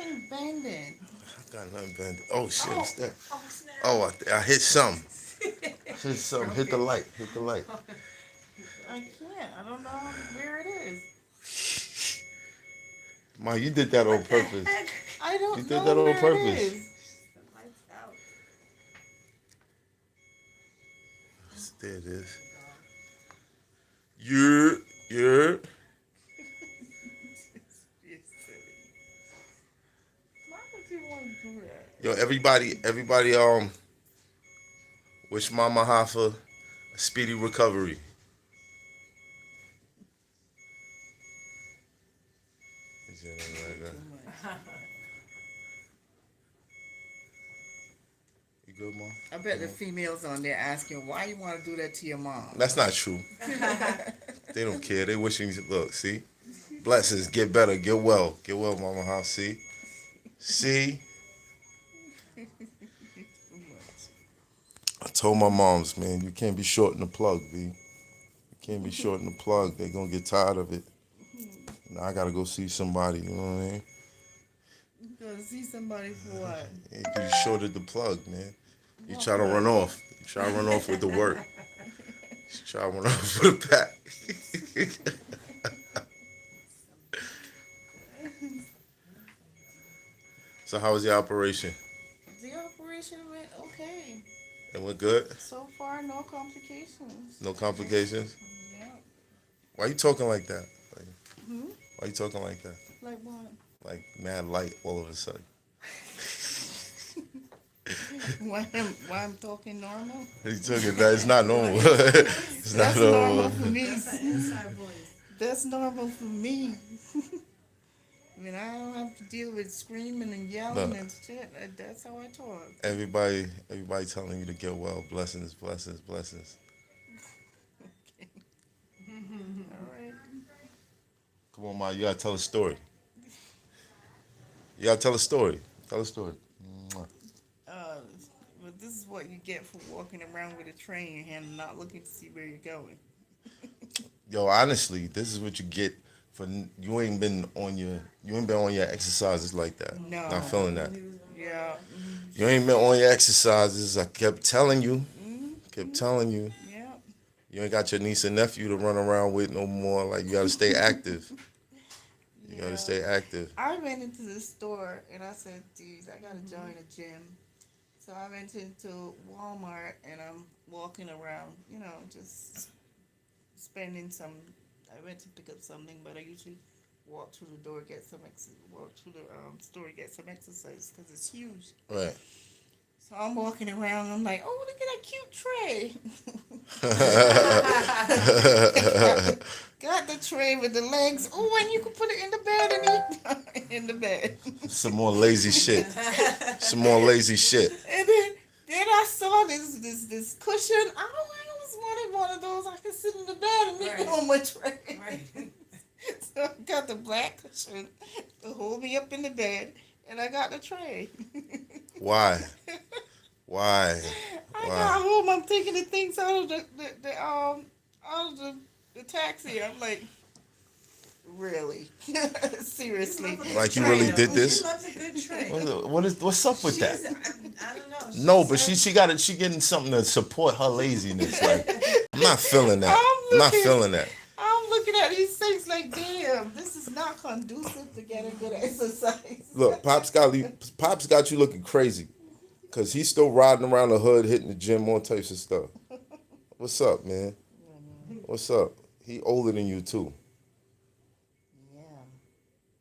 nothing bending. I got nothing bent. Oh shit, Oh, what's that? oh snap. Oh, I hit something. Hit something. Hit the light. Hit the light. I can't. I don't know where it is. Ma, you did that on What the purpose. heck? I You don't did know that on where it purpose. is. The lights out. There it is. Yeah. You're silly. Why would you want to do that? Yo, everybody, wish Mama Hoffa a speedy recovery. Is that You like do that? too much. You good, Mom? I bet the females on there asking why you want to do that to your mom. That's not true. They don't care. They wishing you look. See, blessings. Get better. Get well. Get well, Mama Hoffa. See. Too much. I told my moms, man, you can't be short in the plug, B. You can't be short in the plug. They gonna get tired of it. Now I gotta go see somebody. You know what I mean? You gonna see somebody for what? You be short of the plug, man. You What try to plug? run off. You try to run off with the work. You try to run off with the pack. So how was your operation? The operation went okay. It went good? So far, no complications. No complications? Yeah. Why you talking like that? Like, Hmm? why you talking like that? Like what? Like mad light all of a sudden. Why I'm talking normal? You talking that? It's not normal. It's not That's normal normal. for me. That's an inside voice. That's normal for me. I mean, I don't have to deal with screaming and yelling No. and shit. That's how I talk. Everybody telling you to get well. Blessings, blessings, blessings. All right. Come on, Ma, you gotta tell a story. You gotta tell a story. Tell a story. Mwah. Uh, but this is what you get for walking around with a tray in your hand and not looking to see where you're going. Yo, honestly, this is what you get for you ain't been on your exercises like that. No. Not feeling that. Yeah. You ain't been on your exercises. I kept telling you. Mm-hmm. Kept telling you. Yeah. You ain't got your niece and nephew to run around with no more. Like you gotta stay active. You gotta stay active. I went into the store and I said, geez, I gotta join a gym. So I went into Walmart and I'm walking around, just spending some. I went to pick up something, but I usually walk through the door, walk through the store, get some exercise because it's huge. Right. So I'm walking around. I'm like, oh, look at that cute tray. Got the tray with the legs. Oh, and you can put it in the bed and eat in the bed. Some more lazy shit. Some more lazy shit. And then I saw this cushion. I always wanted one of those. I could sit in the bed and eat Right. on my tray. Right. So I got the black cushion to hold me up in the bed, and I got the tray. Why? Why? I Why? got home. I'm taking the things out of the taxi. I'm like, really, seriously. Like you really did She this? loves a good tray. What's up with that? I don't know. No, but she getting something to support her laziness. Like I'm not feeling that. I'm not feeling that. I'm looking at these things like, damn, this is not conducive to getting good exercise. Look, Pops got you looking crazy. Cause he's still riding around the hood, hitting the gym, all types of stuff. What's up, man? What's up? He older than you too. Yeah.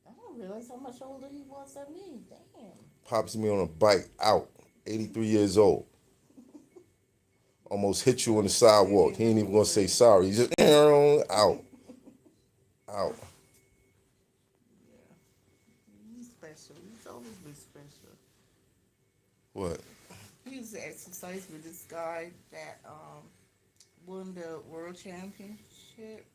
I don't realize how much older he was than me. Damn. Pops me on a bike out, 83 years old. Almost hit you on the sidewalk. He ain't even gonna say sorry. He just out. Out. Yeah. He's special. He's always been special. What? He used to exercise with this guy that won the world championship.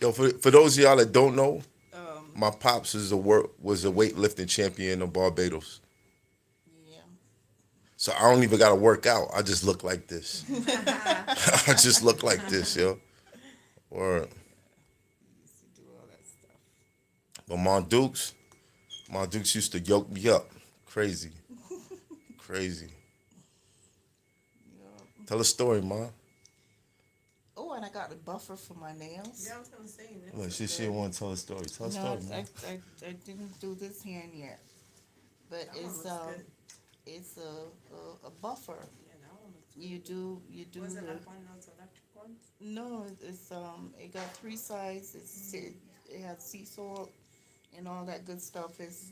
Yo, for those of y'all that don't know, Um, my pops was a weightlifting champion of Barbados. yeah. So I don't even gotta work out. I just look like this. I just look like this, yo. Or He used to do all that stuff. but My Dukes used to yoke me up. Crazy. Crazy. Yeah. Tell a story, Ma. Oh, and I got a buffer for my nails. Yeah, I was gonna say this. Look, is she good. didn't want to tell a story. Tell a No, story, Ma. I didn't do this hand yet, but That one looks good. it's a buffer. Yeah, that one looks good. You do Was it the like one of those electric ones? no, it's it got three sides. It has sea salt and all that good stuff. It's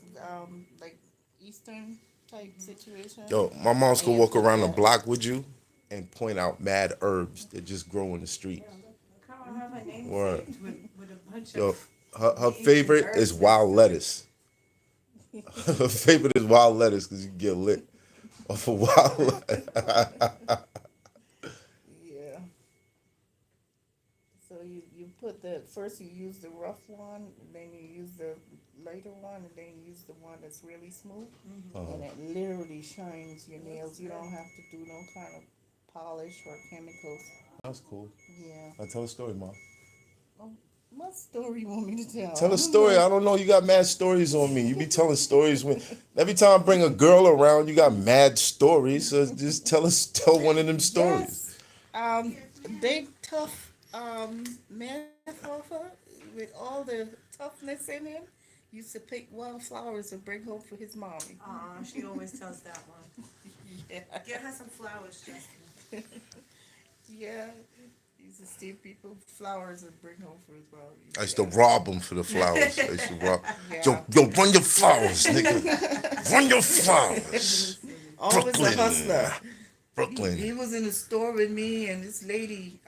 like Eastern type situation. Yo, my mom's And could you walk put around the that. block with you and point out mad herbs that just grow in the street. Yeah, look how I have a name Word. saved with a bunch Yo, of her names and favorite herbs is and wild stuff. lettuce. Her favorite is wild lettuce because you can get lit off of wild lettuce. Yeah. So you put the first you use the rough one, and then you use the lighter one, and then you use the one that's really smooth, and it literally shines your nails. You don't have to do no kind of polish or chemicals. That's cool. Yeah. I tell a story, Mom. Oh, what story you want me to tell? Tell I a don't story. know. I don't know. You got mad stories on me. You be telling stories when every time I bring a girl around, you got mad stories. So just tell one of them stories. Yes. Big tough man Hoffa with all the toughness in him used to pick wildflowers and bring home for his mommy. Aw, she always tells that one. Yeah. Get her some flowers, Justin. Yeah. He used to steal people flowers and bring home for his mommy. I used to rob them for the flowers. I used to rob. Yeah. Yo, run your flowers, nigga. Run your flowers. Always Brooklyn. a hustler. Brooklyn. He was in the store with me, and this lady,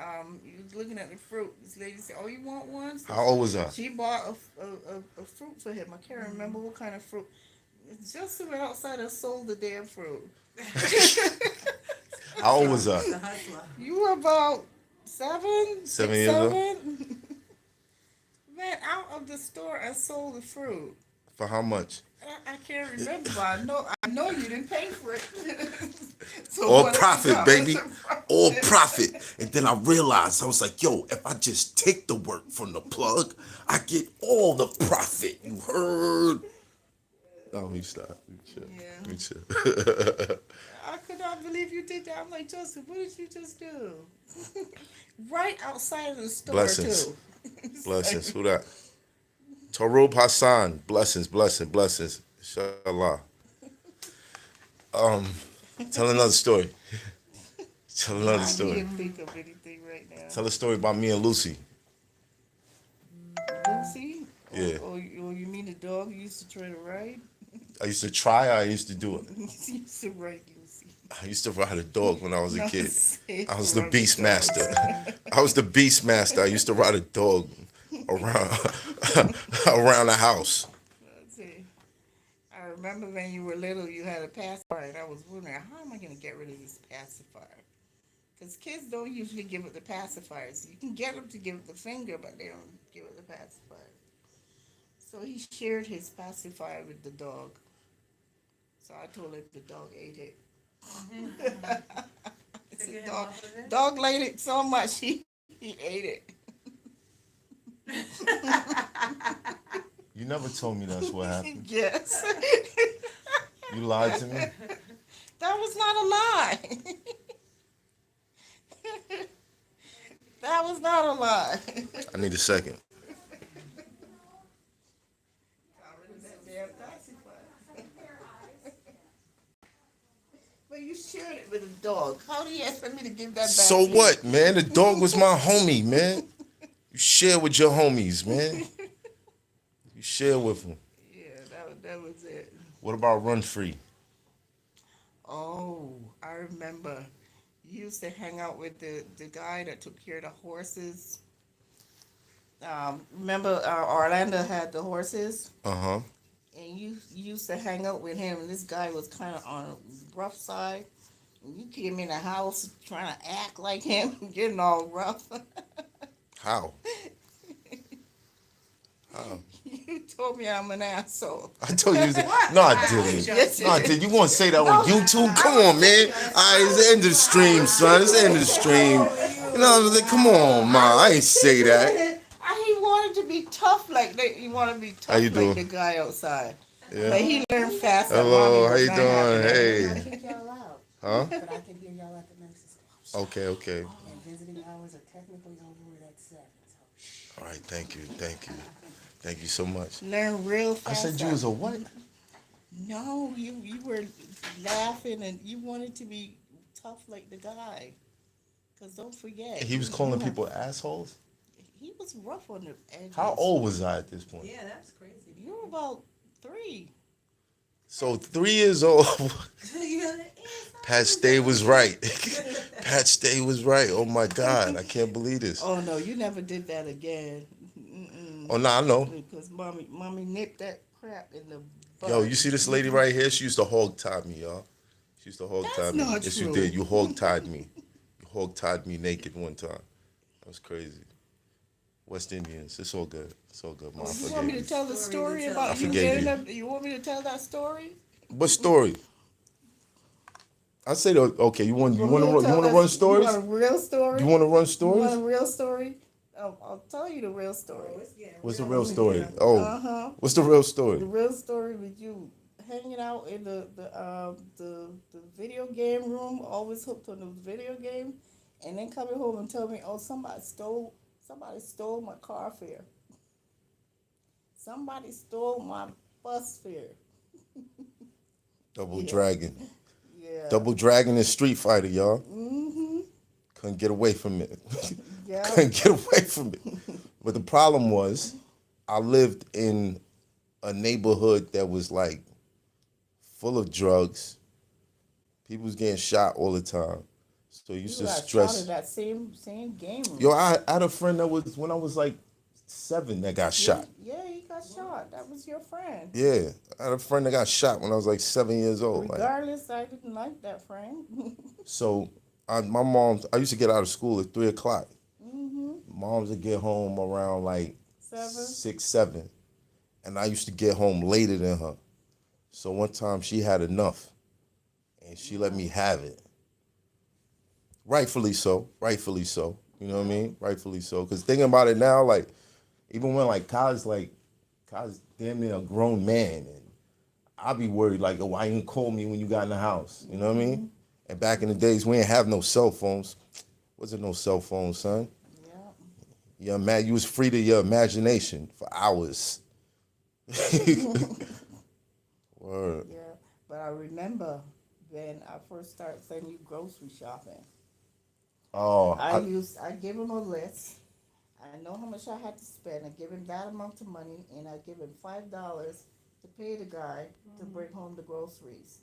he was looking at the fruit. This lady said, "Oh, you want one?" So How old was I? she bought a fruit for him. I can't remember what kind of fruit. Just about outside, I sold the damn fruit. How old was I? The hustler. You were about 7, 7 years old? seven. Man, out of the store, I sold the fruit. For how much? I can't remember, but I know you didn't pay for it. So All what profit, about baby. the profit? All profit. And then I realized, I was like, yo, if I just take the work from the plug, I get all the profit. You heard? Oh, we stop. We chill. Yeah. We chill. I could not believe you did that. I'm like, Joseph, what did you just do? Right outside of the store, Blessings. too. Blessings. Who that? Tarub Hassan. Blessings, blessings, blessings. Inshallah. Tell another story. Tell another I story. can't think of anything right now. Tell a story about me and Lucy. Lucy? Yeah. Or you mean the dog you used to try to ride? I used to try, I used to do it. You used to ride Lucy. I used to ride a dog when I was a No, kid. say I was the ride beast dog. master. I was the beast master. I used to ride a dog around around the house. Let's see. I remember when you were little, you had a pacifier, and I was wondering, how am I going to get rid of this pacifier? Because kids don't usually give it the pacifiers. You can get them to give it the finger, but they don't give it the pacifier. So he shared his pacifier with the dog. So I told him the dog ate it. I To said, get him dog, off of it? dog liked it so much he ate it. You never told me that's what happened. Yes. You lied to me. That was not a lie. That was not a lie. I need a second. But you shared it with a dog. How do you expect me to give that back So to you? what, man? The dog was my homie, man. You share with your homies, man. You share with them. Yeah, that was it. What about Run Free? Oh, I remember. You used to hang out with the guy that took care of the horses. Remember Orlando had the horses? Uh-huh. And you used to hang out with him, and this guy was kind of on a rough side. And you came in the house trying to act like him, getting all rough. How? How? You told me I'm an asshole. I told you. No, I didn't. Yes, No, I didn't. You want to say that on YouTube? Come on, man. All right, it's the end of the stream, son. It's the end of the stream. You know, come on, ma. I ain't say that. He wanted to be tough like that. He wanted to be How you tough like doing? the guy outside. Yeah. But he learned fast that Hello, mommy how was you not doing? having it. Hey. I kick y'all out, Huh? but I can hear y'all at the nurse's station. Okay, okay. And visiting hours are technically over at 7, so. All right, thank you, thank you. Thank you so much. Learn real I fast. said you was a what? No, you were laughing and you wanted to be tough like the guy. Cause don't forget, He was calling people assholes? he was rough on the edges. How old was I at this point? Yeah, that's crazy. You were about 3. So 3 years old. Yeah, Pat Stay was right. Pat Stay was right. Oh my God, I can't believe this. Oh no, you never did that again. Mm-mm. Oh no, I know. Because mommy nipped that crap in the butt. Yo, you see this lady right here? She used to hog tie me, y'all. She used to hog tie That's me. not Yes, true. you did. You hog tied me. You hog tied me naked one time. That was crazy. West Indians. It's all good. It's all good, Mom. I You forgave want me you. to tell the Story story to tell. about I you forgave getting you. up? You want me to tell that story? What story? I say okay. You want me to to tell run stories? You want a real story? You want to run You want a stories? real story? I'll tell you the real story. What's the real story? Oh, what's the real The story? real story with you hanging out in the video game room, always hooked on the video game, and then coming home and tell me, oh, somebody stole my car fare. Somebody stole my bus fare. Double Yeah. Dragon. Yeah. Double Dragon is Street Fighter, y'all. Mm-hmm. Couldn't get away from it. Yeah. Couldn't get away from it. But the problem was, I lived in a neighborhood that was like full of drugs. People was getting shot all the time. So you used You to got shot stress. in that same game room. Yo, I had a friend that was when I was like 7 that got shot. Yeah, he got shot. That was your friend. Yeah, I had a friend that got shot when I was like 7 years old. Like, Regardless, I didn't like that friend. so my mom, I used to get out of school at 3:00. Mm-hmm. Moms would get home around like 7. 6, 7, and I used to get home later than her. So one time she had enough, and she let me have it. Rightfully so. Rightfully so. You know what I mean? Rightfully so. Because thinking about it now, like, even when like college damn near a grown man, and I'll be worried like, oh, why you didn't call me when you got in the house? You know what I mean? And back in the days, we didn't have no cell phones. Wasn't no cell phone, son. Yeah. You was free to your imagination for hours. Word. Yeah. But I remember when I first started sending you grocery shopping. Oh, I give him a list. I know how much I had to spend. I give him that amount of money, and I give him $5 to pay the guy to bring home the groceries.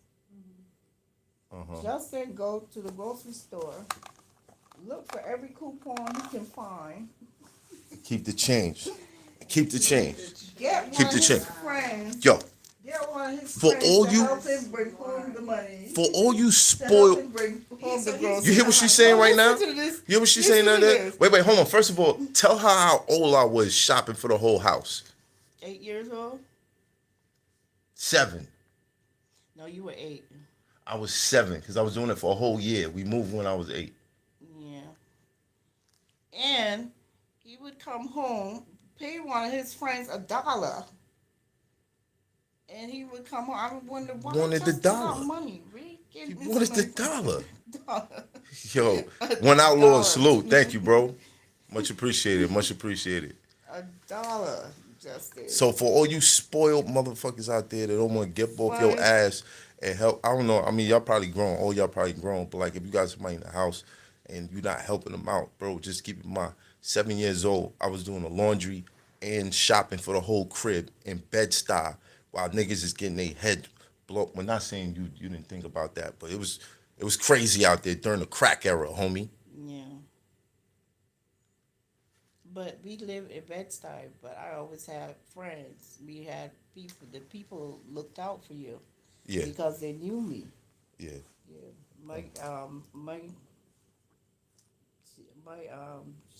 Just then go to the grocery store, look for every coupon he can find. keep the change. Keep the change. Get Keep one the of his change. friends. Yo, Get one of his For friends all to you- help him bring home the money. for all you To help spoiled. him bring home the You groceries. You hear what she's saying right now? Listen to this. You hear what she's Listen saying to right there? this. Wait, hold on. First of all, tell her how old I was shopping for the whole house. 8 years old? 7. No, you were 8. I was 7 because I was doing it for a whole year. We moved when I was 8. Yeah. And he would come home, pay one of his friends $1. And he would come home. I would wonder why Wanted the just give out dollar. money. Really? Give He me wanted some the money. dollar. Dollar. Yo, one outlaw $1. salute. Thank you, bro. Much appreciated. Much appreciated. $1, Justin. So for all you spoiled motherfuckers out there that don't want to get off your Right. ass and help, I don't know. I mean, y'all probably grown. All y'all probably grown. But like, if you got somebody in the house and you're not helping them out, bro, just keep in mind. 7 years old, I was doing the laundry and shopping for the whole crib in Bed-Stuy while niggas is getting their head blown. We're not saying you didn't think about that, but it was crazy out there during the crack era, homie. Yeah. But we lived in Bed-Stuy, but I always had friends. We had people. The people looked out for you. Yeah, Because they knew me. yeah. Yeah.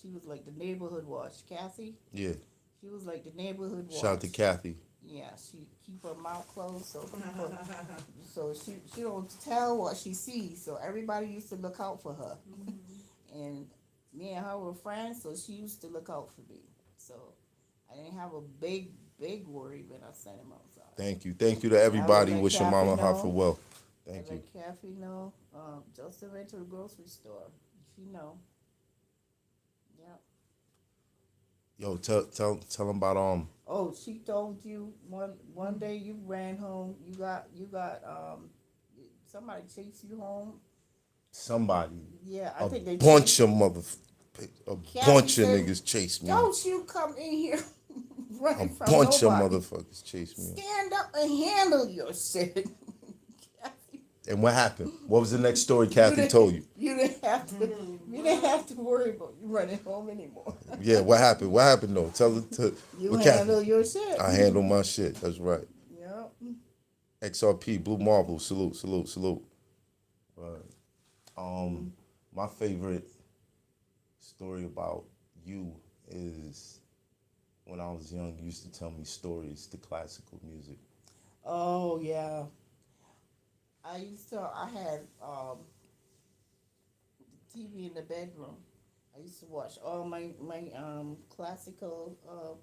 She was like the neighborhood watch. Kathy, Yeah. she was like the neighborhood watch. Shout out to Kathy. Yeah, she keep her mouth closed so people, so she don't tell what she sees. So everybody used to look out for her, and me and her were friends. So she used to look out for me. So I didn't have a big big worry when I sent him outside. Thank you to I everybody. let Wish your Kathy mama know. Hoffa well. I Thank you. let Kathy know. Joseph went to the grocery store. She know. Yep. Yo, tell them about Oh, she told you one day you ran home. You got somebody chased you home. somebody. Yeah, I A think they bunch chased. of a Kathy bunch of said, niggas chased me. "Don't you come in here A running from bunch of nobody. motherfuckers chased me. Stand up and handle your shit." Kathy, And what happened? What was the next story you Kathy didn't, told you? you didn't have to. You didn't have to worry about you running home anymore. Yeah, what happened? What happened though? Tell it to You what handle Kathy. your shit. I handle my shit. That's right. Yep. XRP, Blue Marble, salute. Right. My favorite story about you is when I was young, you used to tell me stories to classical music. Oh yeah. I had TV in the bedroom. I used to watch all my classical.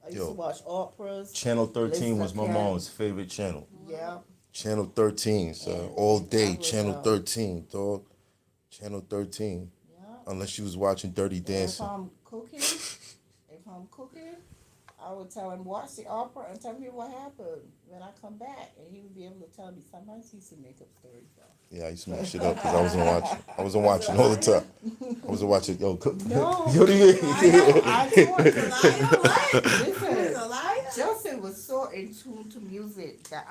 I used to Yo, watch operas. Channel 13 Listen was to my piano. mom's favorite channel. Yeah, Channel 13, son. All and I day, would. Channel 13, dog. Channel 13. Yeah, Unless she was watching Dirty and if Dancing. I'm cooking, I would tell him watch the opera and tell me what happened when I come back, and he would be able to tell me. Sometimes he used to make up stories though. Yeah, I used to make shit up because I wasn't watching. I wasn't watching all the time. I wasn't watching. Yo, No, yo, I told He's listen, a liar. Justin was so in tune to music that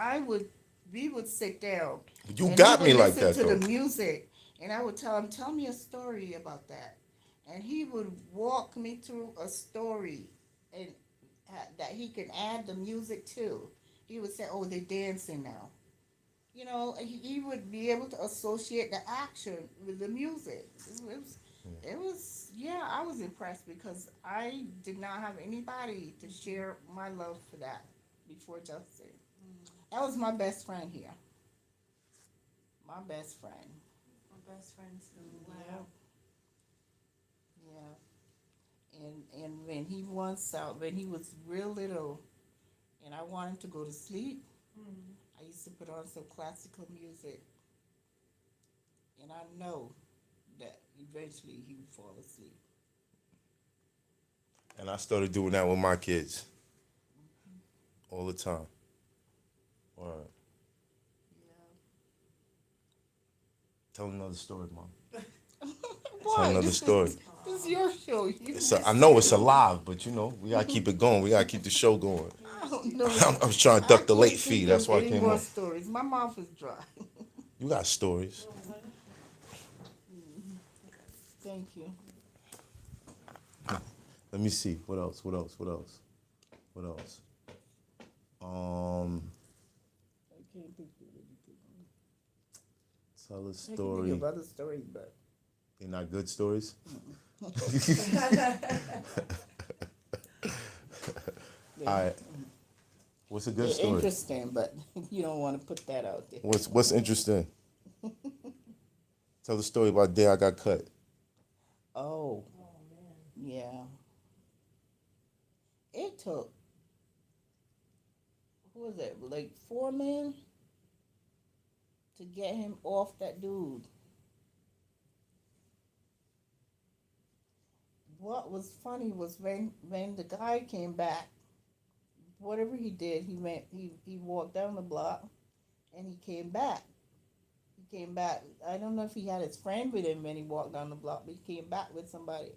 we would sit down. you And he got would me like listen that to the though. music, and I would tell me a story about that, and he would walk me through a story, and that he can add the music to. He would say, "Oh, they're dancing now." He would be able to associate the action with the music. Yeah, I was impressed because I did not have anybody to share my love for that before Justin. That was my best friend here. My best friend. My best friend too. Yeah, Wow. yeah. And when he was real little, and I wanted to go to sleep, I used to put on some classical music, and I know that eventually he would fall asleep. And I started doing that with my kids all the time. All right. Yeah. Tell another story, mom. Tell Why? another story. This is your show. I know it's alive, but we gotta keep it going. We gotta keep the show going. I don't know. I was trying to I duck the late can't fee. think That's of why I any came more on. stories. My mouth is dry. You got stories. Thank you. Let me see. What else? I can't think of anything. Tell a I can think story. of other stories, but They're not good stories. All right. What's a good they're story? interesting, but you don't want to put that out there. What's interesting? Tell the story about the day I got cut. Oh, Oh man. yeah. It took, who was it, like 4 men to get him off that dude. What was funny was when the guy came back, whatever he did, he walked down the block and he came back. He came back. I don't know if he had his friend with him when he walked down the block, but he came back with somebody.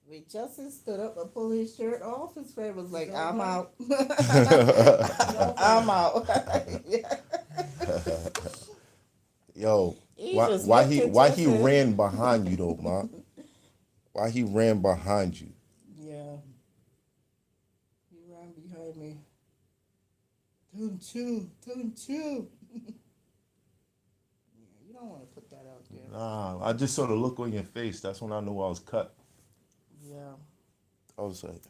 When Justin stood up and pulled his shirt off, his friend was like, "I'm out. I'm out." Yeah. Yo, He why just why looked he at why he Justin. ran behind you though, ma? Why he ran behind you? Yeah. He ran behind me. Don't you. Yeah, you don't want to put that out there. Nah, I just saw the look on your face. That's when I knew I was cut. Yeah. I was like,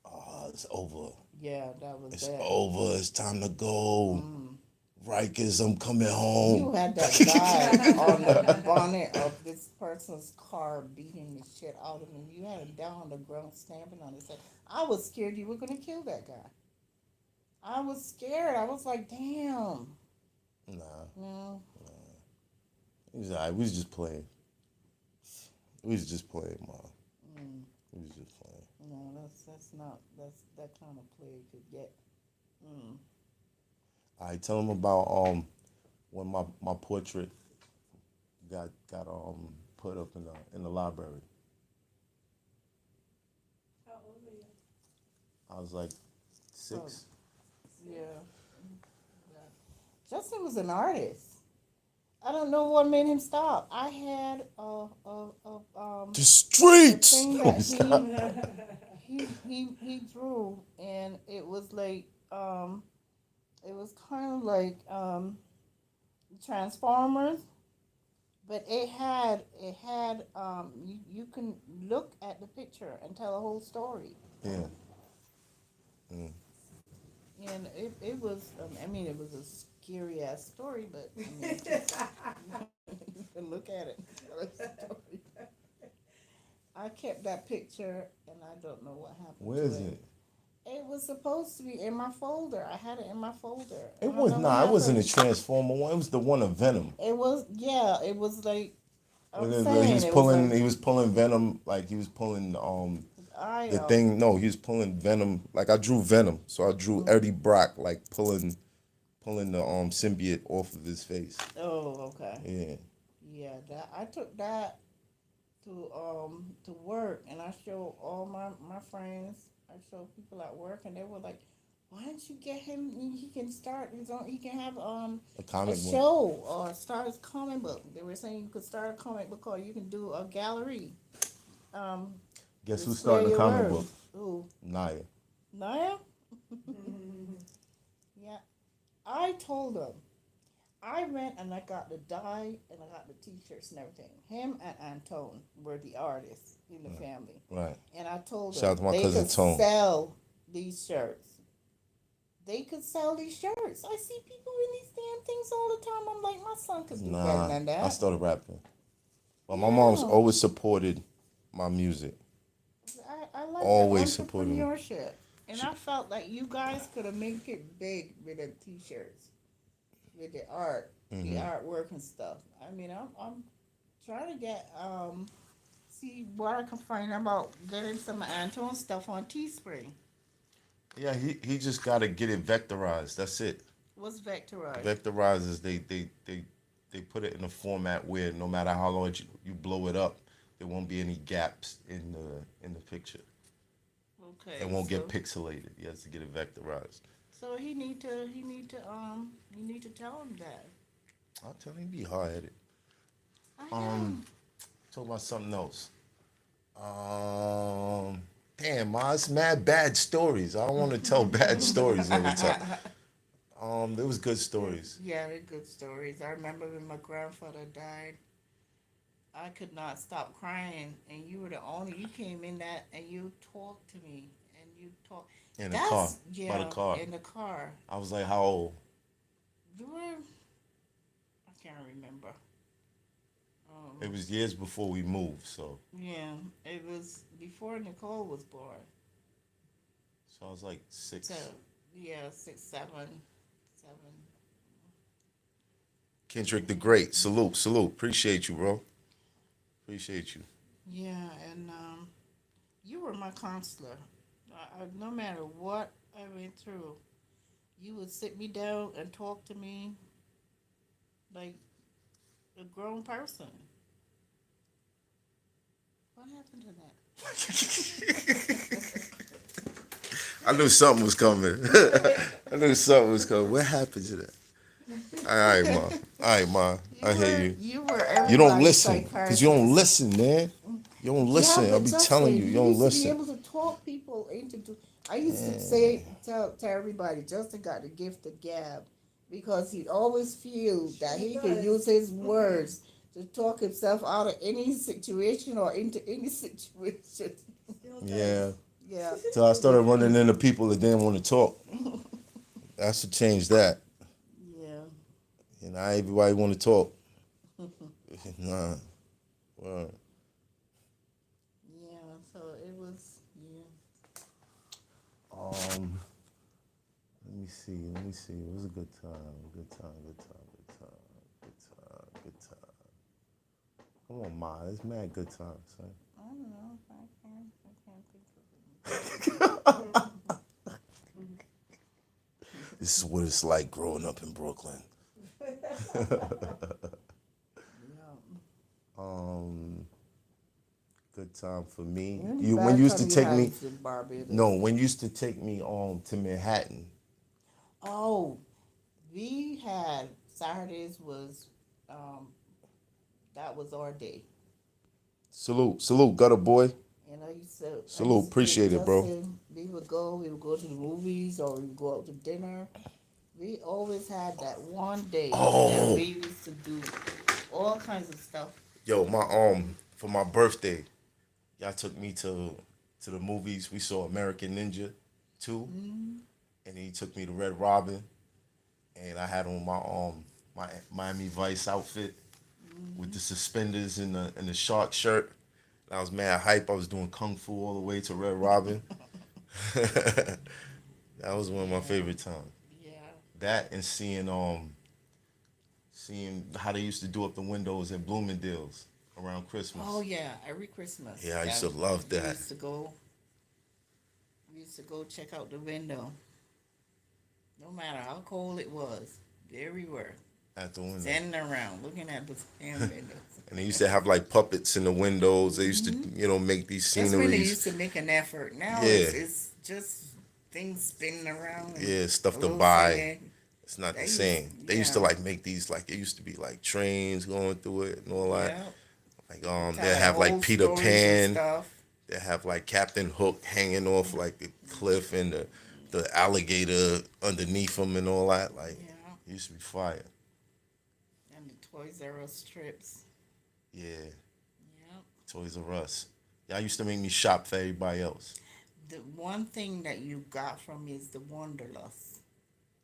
oh, it's over. Yeah, that was It's it. over. It's time to go. Rikers, I'm coming You home. had that guy on the bonnet of this person's car beating the shit out of him. You had him down on the ground stamping on his head. I was scared you were gonna kill that guy. I was scared. I was like, damn. Nah, No. it was alright. We was just playing. We was just playing, Mom. Mm, We was just playing. no, that's not that kind of play could get. Mm. Alright, tell them about when my portrait got put up in the library. How old were you? I was like 6. Yeah. Justin was an artist. I don't know what made him stop. I had The streets. thing that he drew, and it was like it was kind of like Transformers, but you can look at the picture and tell a whole story. Yeah. Mm. And it was, I mean, it was a scary ass story, but I mean, you can look at it and tell a story. I kept that picture, and I don't know what happened. Where to is it? It was supposed to be in my folder. I had it in my folder. It was It wasn't a Transformer one. It was the one of Venom. It was, yeah. It was like I'm He saying, was it pulling. like, He was pulling Venom. Like he was pulling I the thing. No, he was pulling Venom. Like I drew Venom, so I drew Eddie Brock like pulling the symbiote off of his face. Oh, okay. Yeah. Yeah, that I took that to work, and I showed all my friends. I showed people at work, and they were like, "Why don't you get him? He can start his own. He can have A a comic book. show or start his comic book." They were saying you could start a comic book, or you can do a gallery. Guess who's display starting a your comic work. book? Ooh, Naya. Naya? Yeah, I told him. I went and I got the dye and I got the T-shirts and everything. Him and Antone were the artists in the family, Right. and I told Shout out them to my they cousin could Tone. sell these shirts. They could sell these shirts. I see people in these damn things all the time. I'm like, my son could do better Nah, than that. I started rapping. But my mom's Yeah. always supported my music. I like Always the supporting me. entrepreneurship, and I felt like you guys could have made it big with the T-shirts, with the art, the artwork and stuff. I mean, I'm trying to get see what I can find about getting some Antone stuff on Teespring. Yeah, he just gotta get it vectorized. That's it. What's vectorized? Vectorized is they put it in a format where no matter how long you blow it up, there won't be any gaps in the picture. Okay. It won't so, get pixelated. He has to get it vectorized. So you need to tell him that. I'll tell him be hard headed. I am. Talk about something else. Damn, Ma, it's mad bad stories. I don't want to tell bad stories every time. There was good stories. Yeah, they're good stories. I remember when my grandfather died, I could not stop crying, and you were the only. You came in that, and you talked to me, and you talked. In the car. Yeah, By the car. in the car. I was like, how old? You were. I can't remember. It was years before we moved, so Yeah, it was before Nicole was born. I was like 6. So yeah, 6, 7, 7. Kendrick the Great, salute. Appreciate you, bro. Appreciate you. Yeah, and you were my counselor. No matter what I went through, you would sit me down and talk to me like a grown person. What happened to that? I knew something was coming. What happened to that? All right, Ma. I hear you. You were You everybody's don't listen, because psychiatrist. you don't listen, man. You don't listen. Yeah, I'll but be Justin, telling you, you don't used to be listen. able to talk people into. I used to say tell everybody, Justin got the gift of gab, because he'd always feel that he could use his words to talk himself out of any situation or into any situation. Still does. Yeah. Yeah. So I started running into people that didn't want to talk. I should change that. Yeah. And not everybody want to talk. Nah. Well, Yeah, so it was, yeah. let me see. It was a good time. Good time. Come on, Ma. It's mad good time, son. I don't know. I can't think of it. This is what it's like growing up in Brooklyn. Good time for me. When you used to take me. No, when you used to take me to Manhattan. Oh, we had Saturdays was that was our day. Salute, gutter boy. You know, you said Salute, appreciate it, bro. We would go to the movies or we would go out to dinner. We always had that one day that we used to do all kinds of stuff. Yo, for my birthday, y'all took me to the movies. We saw American Ninja 2, and then he took me to Red Robin, and I had on my Miami Vice outfit with the suspenders and the shark shirt. And I was mad hype. I was doing kung fu all the way to Red Robin. That was one of my favorite times. Yeah. That and seeing how they used to do up the windows at Bloomingdale's around Christmas. Oh yeah, every Christmas. Yeah, I used to love that. We used to go check out the window. No matter how cold it was, there we were. At the window. Standing around, looking at the damn windows. And they used to have like puppets in the windows. They used to, make these sceneries. That's when they used to make an effort. Now it's just things spinning around. Yeah, stuff to buy. Sand. It's not the same. They used to like make these like it used to be like trains going through it and all that. Yeah. Like they have like Peter Pan. They have like Captain Hook hanging off like the cliff and the alligator underneath them and all that. Like it used to be fire. And the Toys R Us strips. Yeah. Yep. Toys R Us. Y'all used to make me shop for everybody else. The one thing that you got from me is the Wanderlust.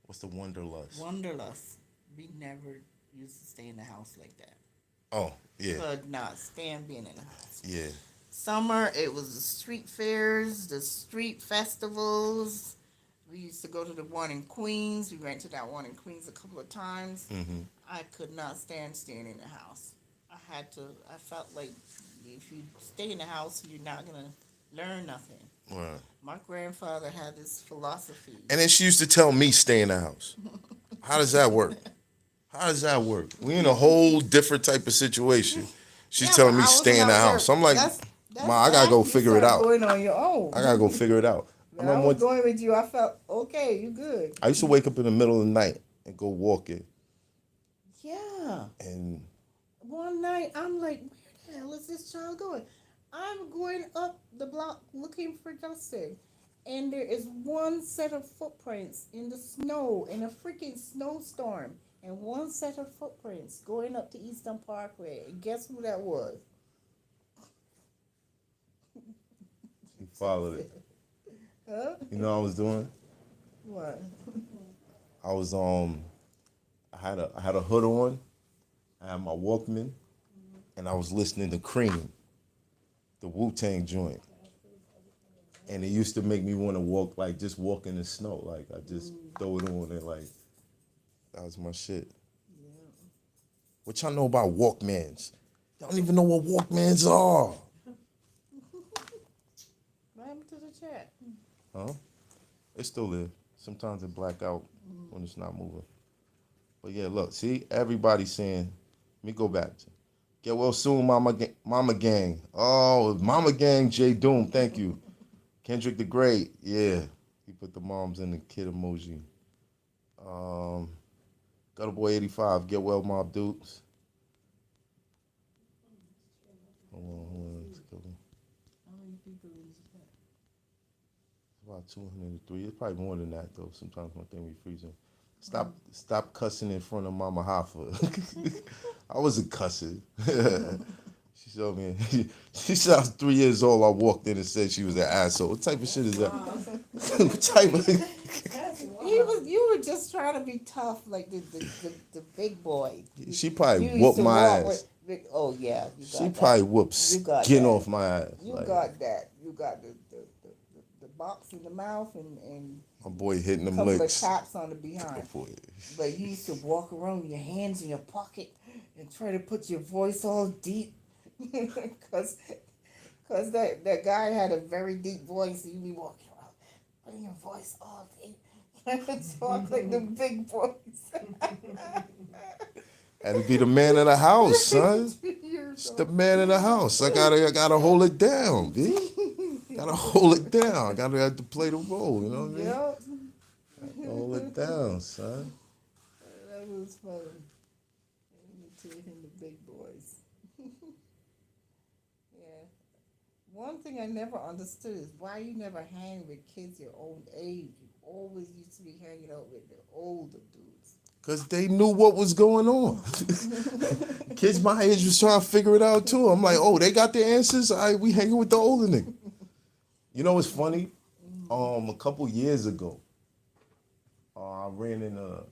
What's the Wanderlust? Wanderlust. We never used to stay in the house like that. Oh, yeah. Could not stand being in the house. Yeah. Summer, it was the street fairs, the street festivals. We used to go to the one in Queens. We went to that one in Queens a couple of times. Mm-hmm. I could not stand staying in the house. I felt like if you stay in the house, you're not going to learn nothing. Right. My grandfather had this philosophy. And then she used to tell me stay in the house. How does that work? We in a whole different type of situation. She's telling me stay in the house. I'm like, Ma, I gotta go figure it out. Going on your own. I gotta go figure it out. When I was going with you, I felt okay. You good? I used to wake up in the middle of the night and go walking. Yeah. And one night I'm like, where the hell is this child going? I'm going up the block looking for Justin. And there is one set of footprints in the snow, in a freaking snowstorm. And one set of footprints going up to Eastern Parkway. And guess who that was? you followed it. Huh? You know what I was doing? What? I was I had a hood on, I had my Walkman, and I was listening to Cream, the Wu-Tang joint. And it used to make me want to walk in the snow. Like I just throw it on and like that was my shit. Yeah. What y'all know about Walkmans? Y'all don't even know what Walkmans are. What happened to the chat? Huh? It's still there. Sometimes it black out when it's not moving. But yeah, look, see, everybody's saying, let me go back. Get well soon, Mama Gang. Oh, Mama Gang, J Doom, thank you. Kendrick the Great, yeah. He put the moms in the kid emoji. Gutter Boy 85, get well, Mob Dukes. Hold on. Let's go. How many people in the chat? About 203. It's probably more than that though. Sometimes my thing be freezing. Stop cussing in front of Mama Hoffa. I wasn't cussing. She showed me. She said I was 3 years old. I walked in and said she was an asshole. What type of shit is that? What type of? You were was just trying to be tough, like the big boy. She probably You used whooped to my walk ass. with big, oh yeah, you got She that. probably whooped You got skin that. off my ass. You Like, got that. You got the box in the mouth and my boy hitting a them couple licks. of taps on the behind. Boy. But you used to walk around with your hands in your pocket and try to put your voice all deep. Cause that guy had a very deep voice, and you be walking around putting your voice all deep. Trying to talk like the big boys. Had to be the man of the house, son. 3 years It's old. the man of the house. I gotta hold it down, B. Gotta hold it down. I gotta have to play the role, you know what I mean? Yep. Hold it down, son. That was funny. Imitating the big boys. Yeah. One thing I never understood is why you never hang with kids your own age. You always used to be hanging out with the older dudes. Cause they knew what was going on. Kids my age was trying to figure it out too. I'm like, oh, they got the answers. All right, we hanging with the older nigga. You know what's funny? A couple years ago, I ran into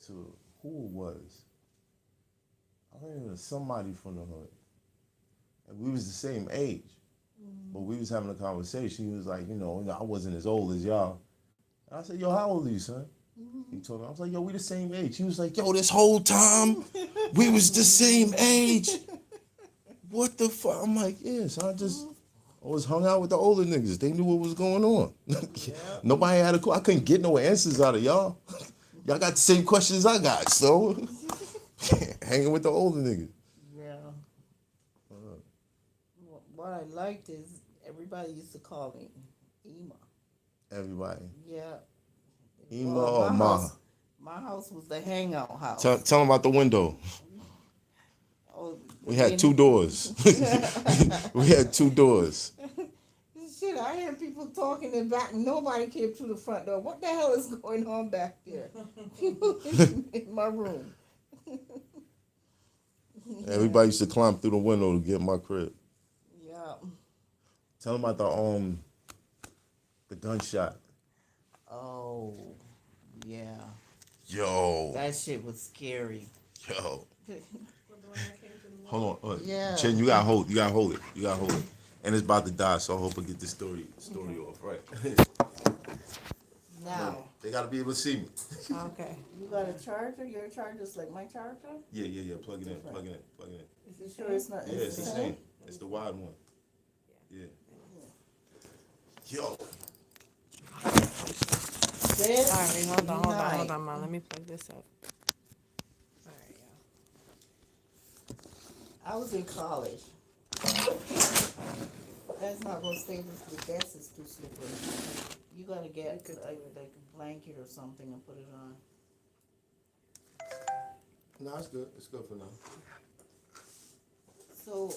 who it was. I ran into somebody from the hood, and we was the same age, but we was having a conversation. He was like, I wasn't as old as y'all. And I said, yo, how old are you, son? He told me, I was like, yo, we the same age. He was like, yo, this whole time we was the same age. What the fuck? I'm like, yeah, so I always hung out with the older niggas. They knew what was going on. Nobody had a clue. I couldn't get no answers out of y'all. Y'all got the same questions I got, so hanging with the older niggas. Yeah. What I liked is everybody used to call me Ema. Everybody. Yeah. Ema Well, or Ma? My house was the hangout house. Tell them about the window. Oh, We had 2 doors. We had 2 doors. Shit, I hear people talking in back. Nobody came through the front door. What the hell is going on back there? People in my room. Everybody used to climb through the window to get in my crib. Yeah. Tell them about the gunshot. Oh, yeah. Yo. That shit was scary. Yo. What, the one that came to the Hold on. Yeah. Chen, you gotta hold it. And it's about to die, so I hope I get this story off right. Now, They gotta be able to see me. Okay. you got a charger? Your charger's like my charger? Yeah. Plug it in. Is you sure it's not? Yeah, it's the same. It's the wide one. Yeah. Yo. This All right, hold night, on, Mom. Let me plug this up. All right, I was in college. That's not gonna stay with the desk is too slippery. You gotta get like a blanket or something and put it on. No, it's good. It's good for now. So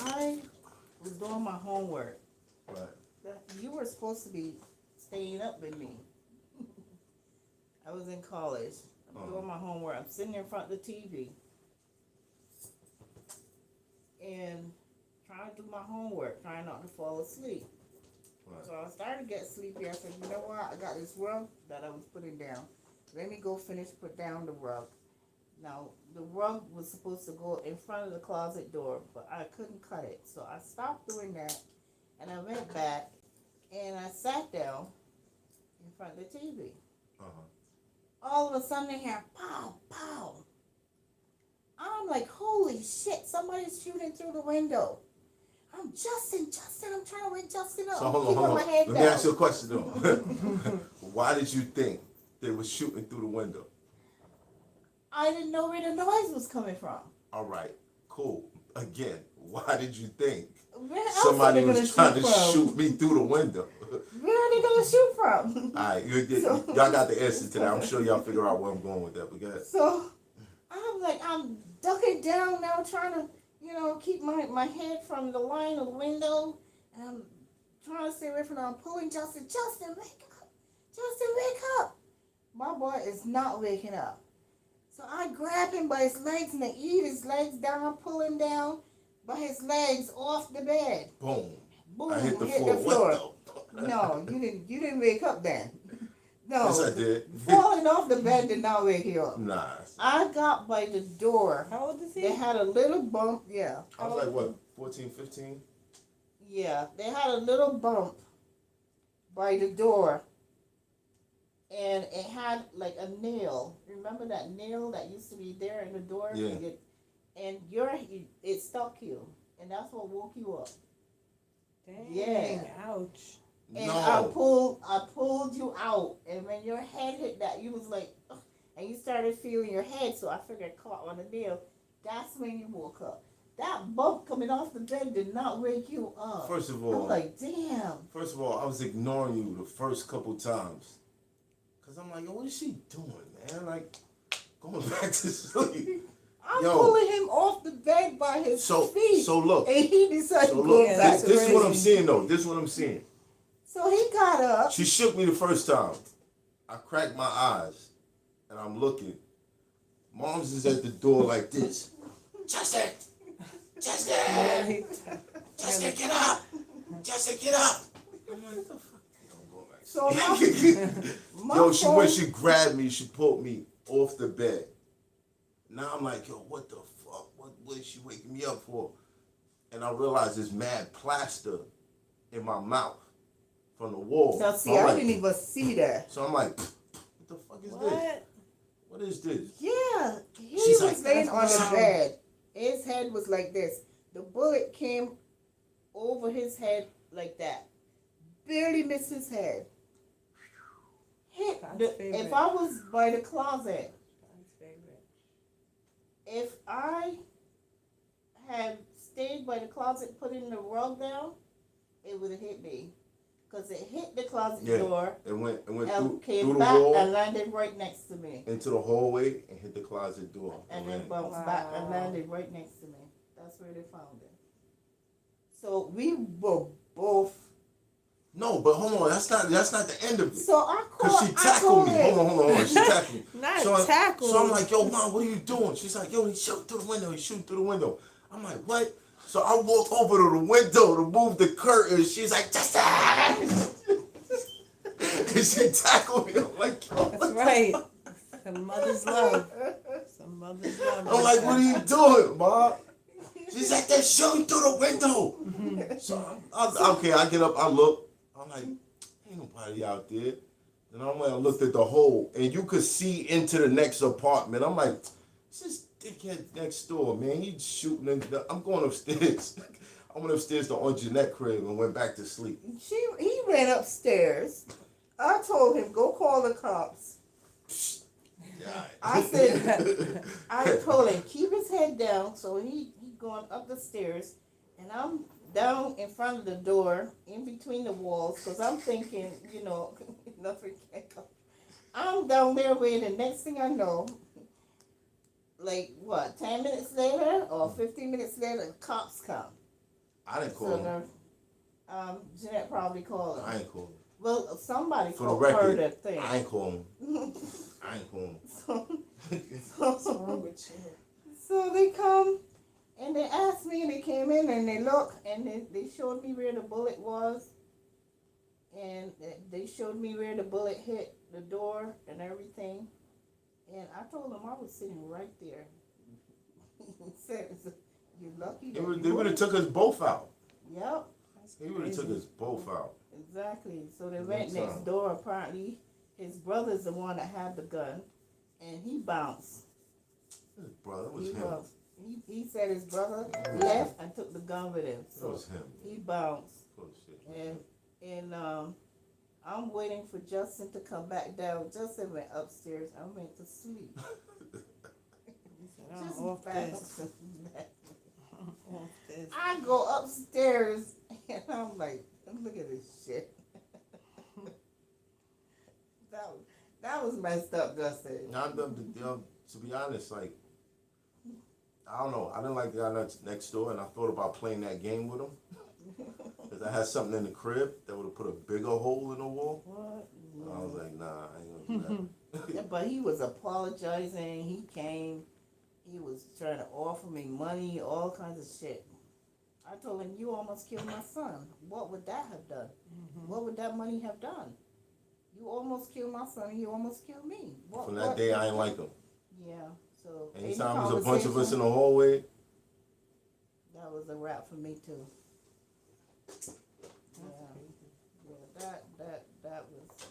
I was doing my homework. Right. You were supposed to be staying up with me. I was in college. I'm doing my homework. I'm sitting in front of the TV and trying to do my homework, trying not to fall asleep. Right. So I started to get sleepy. I said, you know what? I got this rug that I was putting down. Let me go put down the rug. Now, the rug was supposed to go in front of the closet door, but I couldn't cut it. So I stopped doing that, and I went back, and I sat down in front of the TV. All of a sudden, I hear pow, pow. I'm like, holy shit, somebody's shooting through the window. I'm Justin, I'm trying to wake Justin up. So hold on. Let me ask you a question though. Why did you think they were shooting through the window? I didn't know where the noise was coming from. All right, cool. Again, why did you think Where else somebody are they was gonna trying to from? shoot me through the window? Where are they gonna shoot from? All right, y'all got the answer to that. I'm sure y'all figure out where I'm going with that. But go ahead. So I'm like, I'm ducking down now, trying to, keep my head from the line of the window, and I'm trying to stay away from them. I'm pulling Justin, wake up. Justin, wake up. My boy is not waking up. So I grab him by his legs and I eat his legs down, pull him down by his legs off the bed. Boom. Boom, I hit the hit floor. the floor. What the? No, you didn't wake up then. No. Yes, I did. Falling off the bed did not wake you up. Nah. I got by the door. How old is he? They had a little bump. Yeah. I was like, what, 14, 15? Yeah. They had a little bump by the door. And it had like a nail. Remember that nail that used to be there in the door? Yeah. And it stuck you. And that's what woke you up. Dang, Yeah. ouch. And No. I pulled you out, and when your head hit that, you was like, ugh, and you started feeling your head. So I figured caught on the nail. That's when you woke up. That bump coming off the bed did not wake you up. First of I'm all, like, damn. I was ignoring you the first couple times. Cause I'm like, yo, what is she doing, man? Like, going back to sleep. I'm Yo. pulling him off the bed by his feet. So look. And he decided So to go look, back. this is what I'm seeing though. This is what I'm seeing. So he got up. She shook me the first time. I cracked my eyes, and I'm looking. Mom's is at the door like this. Justin! Justin! Justin, get up! Justin, get up! I'm like, what the fuck? I'm going back. So my Yo, phone, when she grabbed me, she pulled me off the bed. Now I'm like, yo, what the fuck? What is she waking me up for? And I realized there's mad plaster in my mouth from the wall. Now see, So I'm I like- didn't even see that. So I'm like, what the fuck is this? What? What is this? Yeah, he She's was like, laying on the wow. bed. His head was like this. The bullet came over his head like that. Barely missed his head. Hit God's the, favorite. if I was by the closet, God's favorite. if I had stayed by the closet, putting the rug down, it would have hit me. Because it hit the closet Yeah. door It went and through came the back wall and landed right next to me. into the hallway and hit the closet door. And then ran. bounced back and Wow. landed right next to me. That's where they found it. So we were both. No, but hold on, that's not the end of it. So I Cause called. she I tackled told me. him. Hold on. She tackled me. Not So tackle. So I'm like, yo, mom, what are you doing? She's like, yo, he's shooting through the window. He's shooting through the window. I'm like, what? So I walk over to the window to move the curtain. She's like, Justin! And she tackled me. I'm like, yo, That's right. Some mother's love. Some mother's love. I'm like, what are you doing, mom? She's like, they're shooting through the window. So okay, I get up, I look. I'm like, ain't nobody out there. And I went and looked at the hole, and you could see into the next apartment. I'm like, it's this dickhead next door, man. He's shooting. I'm going upstairs. I went upstairs to Aunt Jeanette's crib and went back to sleep. He ran upstairs. I told him, go call the cops. I said, I told him, keep his head down. So he going up the stairs, and I'm down in front of the door, in between the walls, because I'm thinking, nothing can come. I'm down there waiting. Next thing I know, like what, 10 minutes later or 15 minutes later, the cops come. I didn't call So him. Jeanette probably called I him. ain't call him. Well, somebody For the called record, her that thing. I ain't call him. I ain't call him. What's wrong with you? So they come and they asked me, and they came in and they looked and they showed me where the bullet was, and they showed me where the bullet hit the door and everything. And I told them I was sitting right there. He said, "You're lucky that They would have took us both out. Yep, He would have took us both out. exactly. So they One went next time. door. Apparently, his brother's the one that had the gun, and he bounced. His brother, it was He him. bounced. He said his brother left and took the gun with him. It So was him. he bounced. Full of shit. And I'm waiting for Justin to come back down. Justin went upstairs. I went to sleep. I'm Just off this. bouncing. I'm off this. I go upstairs and I'm like, look at this shit. that was messed up, Justin. To be honest, like, I don't know. I didn't like the guy next door, and I thought about playing that game with him. Because I had something in the crib that would have put a bigger hole in the wall. What? I was like, nah, I ain't gonna do that. Yeah, but he was apologizing. He came. He was trying to offer me money, all kinds of shit. I told him, you almost killed my son. What would that have done? What would that money have done? you almost killed my son, and you almost killed me. From that day, I ain't like him. Yeah, so. Anytime any there's a bunch of us in conversation, the hallway, that was a wrap for me too. Yeah, yeah, that was.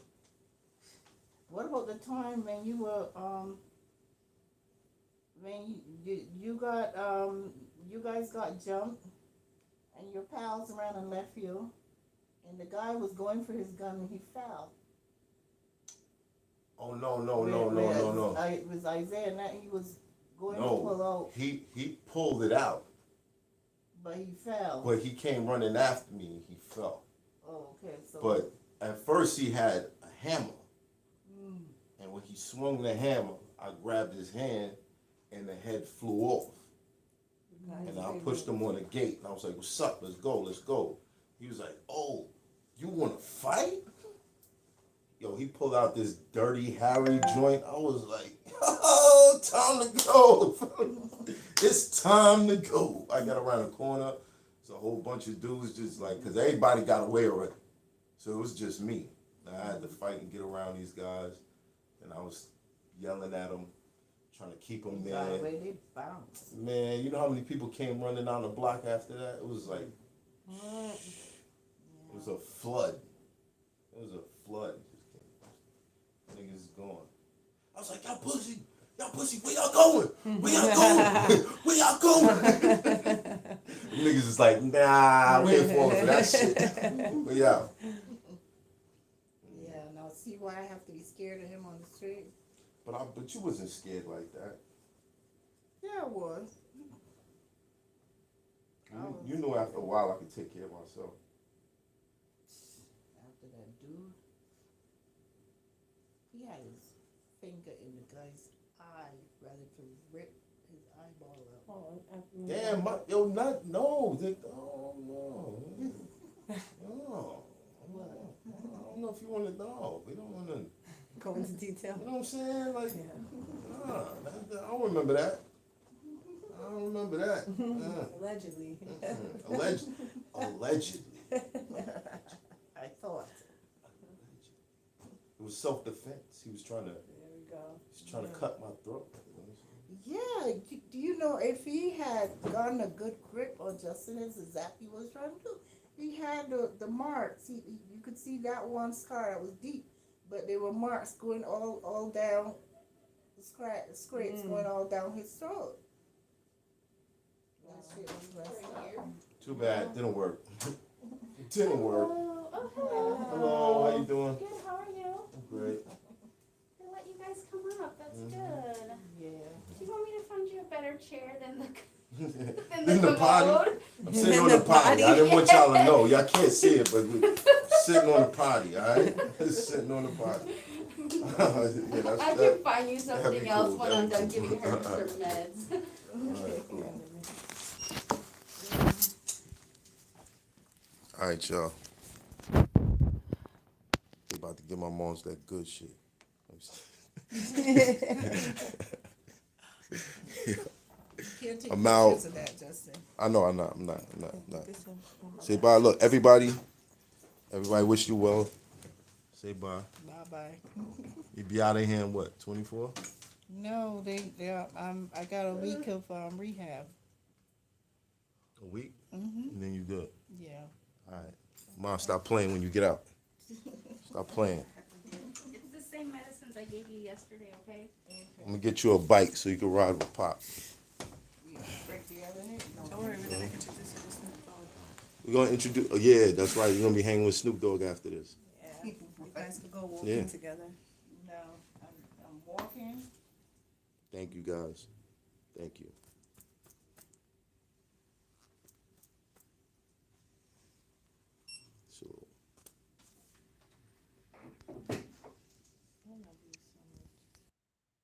What about the time when you were, when you guys got jumped, and your pals ran and left you, and the guy was going for his gun and he fell. oh no. It was Isaiah, and that he was going to pull No, out, he pulled it out, but he fell. but he came running after me and he fell. Oh, okay, so. But at first he had a hammer, Mm, and when he swung the hammer, I grabbed his hand, and the head flew off. And I pushed him on the gate, and I was like, "What's up? Let's go, let's go." He was like, "Oh, you want to fight?" Yo, he pulled out this Dirty Harry joint. I was like, "Oh, time to go! It's time to go!" I got around the corner. It's a whole bunch of dudes just like, cause everybody got away already, so it was just me. I had to fight and get around these guys, and I was yelling at them, trying to keep them by the there. way, they bounced. Man, you know how many people came running down the block after that? It was like, it was a flood. It was a flood. Niggas is gone. I was like, y'all pussy, where y'all going? Where y'all going? Where y'all going? Niggas is like, nah, we ain't falling for that shit. We out. Yeah, now see why I have to be scared of him on the street? But you wasn't scared like that. Yeah, I was. You knew after a while I could take care of myself. After that dude, he had his finger in the guy's eye, rather to rip his eyeball out. Oh, Damn, no. Oh, no. No. I don't know if you want to know. We don't want to. go into detail. You know what I'm saying? Like, Yeah. I don't remember that. I don't remember that. Allegedly. Allegedly. I thought. It was self-defense. He was trying to. There we go. He's trying to cut my throat. Yeah, do you know if he had gotten a good grip on Justin, as exactly what he was trying to do? He had the marks. You could see that one scar that was deep, but there were marks going all down, scrapes going all down his throat. That shit was messed up. Too bad. Didn't work. It didn't work. Oh, hello. Hello, how you doing? Good, how are you? I'm great. They let you guys come up, that's good. Yeah. Do you want me to find you a better chair than the In the potty. commode? I'm sitting on the potty. I didn't want y'all to know. Y'all can't see it, but we're sitting on the potty, alright? Sitting on the potty. Yeah, that's, I that, can find you that'd something be else cool. when I'm That'd done be giving her cool. her meds. Alright, cool. Alright, y'all. They about to give my moms that good shit. Can't take I'm out. pictures of that, Justin. I know, I'm not. Say bye. Look, everybody wish you well. Say bye. Bye-bye. You be out of here in what, 24? No, I got a week of rehab. A week? Mhm. And then you good. Yeah. All right. Mom, stop playing when you get out. Stop playing. It's the same medicines I gave you yesterday, okay? I'm gonna get you a bike so you can ride with Pop. Break the other neck? No. Don't worry, we're gonna introduce you to Snoop Dogg. We're gonna introduce. Oh, yeah, that's right. You're gonna be hanging with Snoop Dogg after this. Yeah, you guys could go walking Yeah. together. No, I'm walking. Thank you guys. Thank you.